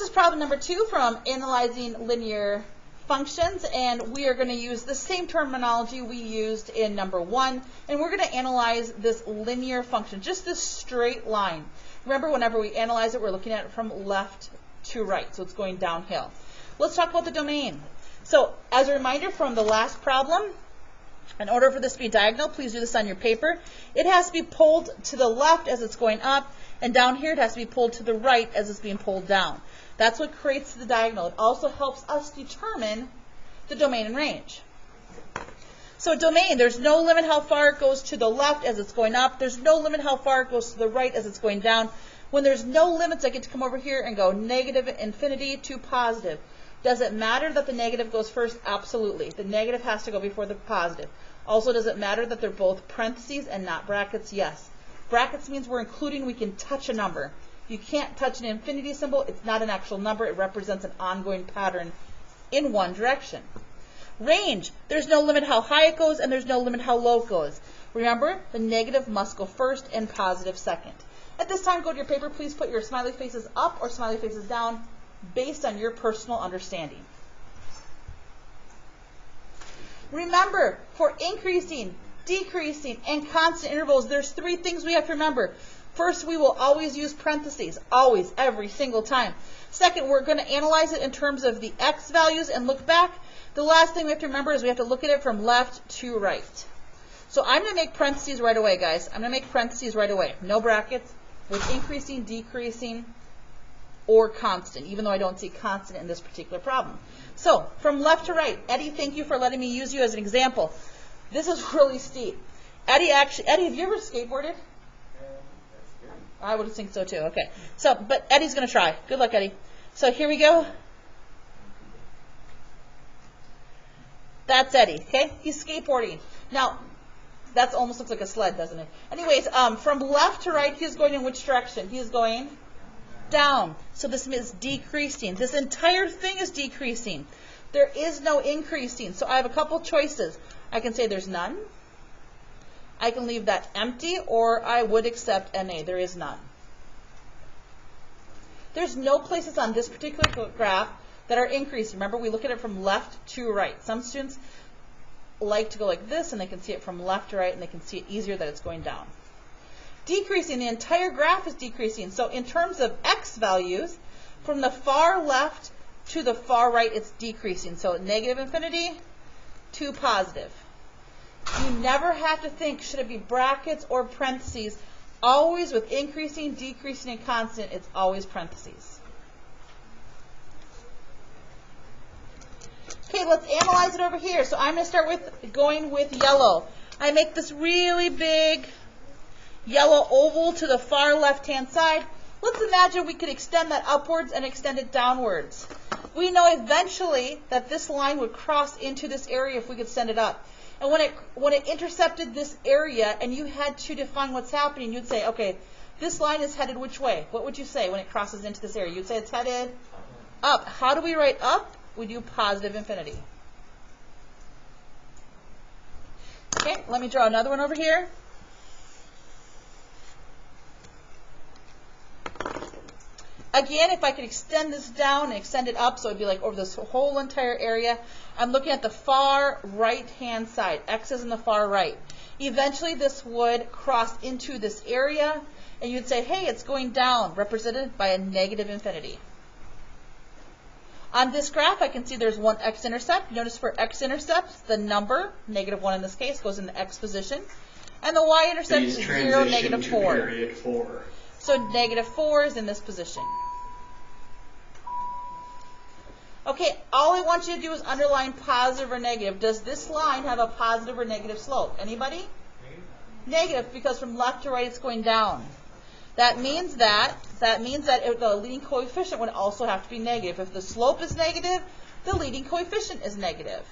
This is problem number 2 from Analyzing Linear Functions, and we are going to use the same terminology we used in number 1, and we're going to analyze this linear function, just this straight line. Remember, whenever we analyze it, we're looking at it from left to right, so it's going downhill. Let's talk about the domain. So, as a reminder from the last problem, in order for this to be diagonal, please do this on your paper. It has to be pulled to the left as it's going up, and down here it has to be pulled to the right as it's being pulled down. That's what creates the diagonal. It also helps us determine the domain and range. So domain, there's no limit how far it goes to the left as it's going up. There's no limit how far it goes to the right as it's going down. When there's no limits, I get to come over here and go negative infinity to positive. Does it matter that the negative goes first? Absolutely. The negative has to go before the positive. Also, does it matter that they're both parentheses and not brackets? Yes. Brackets means we're including, we can touch a number. You can't touch an infinity symbol. It's not an actual number. It represents an ongoing pattern in one direction. Range, there's no limit how high it goes, and there's no limit how low it goes. Remember, the negative must go first and positive second. At this time, go to your paper. Please put your smiley faces up or smiley faces down based on your personal understanding. Remember, for increasing, decreasing, and constant intervals, there's 3 things we have to remember. First, we will always use parentheses, always, every single time. Second, we're going to analyze it in terms of the x values and look back. The last thing we have to remember is we have to look at it from left to right. So I'm going to make parentheses right away, guys. I'm going to make parentheses right away. No brackets, with increasing, decreasing, or constant, even though I don't see constant in this particular problem. So, from left to right, Eddie, thank you for letting me use you as an example. This is really steep. Eddie, have you ever skateboarded? I would think so too. Okay. So, but Eddie's going to try. Good luck, Eddie. So here we go. That's Eddie. Okay? He's skateboarding. Now, that almost looks like a sled, doesn't it? Anyways, from left to right, he's going in which direction? He is going down. So this is decreasing. This entire thing is decreasing. There is no increasing. So I have a couple choices. I can say there's none. I can leave that empty, or I would accept NA. There is none. There's no places on this particular graph that are increasing. Remember, we look at it from left to right. Some students like to go like this, and they can see it from left to right, and they can see it easier that it's going down. Decreasing, the entire graph is decreasing. So in terms of x values, from the far left to the far right, it's decreasing. So negative infinity to positive. You never have to think, should it be brackets or parentheses? Always with increasing, decreasing, and constant, it's always parentheses. Okay, let's analyze it over here. So I'm going to start with going with yellow. I make this really big yellow oval to the far left-hand side. Let's imagine we could extend that upwards and extend it downwards. We know eventually that this line would cross into this area if we could send it up. And when it intercepted this area and you had to define what's happening, you'd say, okay, this line is headed which way? What would you say when it crosses into this area? You'd say it's headed up. How do we write up? We do positive infinity. Okay, let me draw another one over here. Again, if I could extend this down and extend it up, so it would be like over this whole entire area, I'm looking at the far right-hand side. X is in the far right. Eventually, this would cross into this area, and you'd say, hey, it's going down, represented by a negative infinity. On this graph, I can see there's one x-intercept. Notice for x-intercepts, the number, -1 in this case, goes in the x position. And the y-intercept is 0, -4. Period 4. So -4 is in this position. Okay, all I want you to do is underline positive or negative. Does this line have a positive or negative slope? Anybody? Negative, because from left to right it's going down. That means that the leading coefficient would also have to be negative. If the slope is negative, the leading coefficient is negative.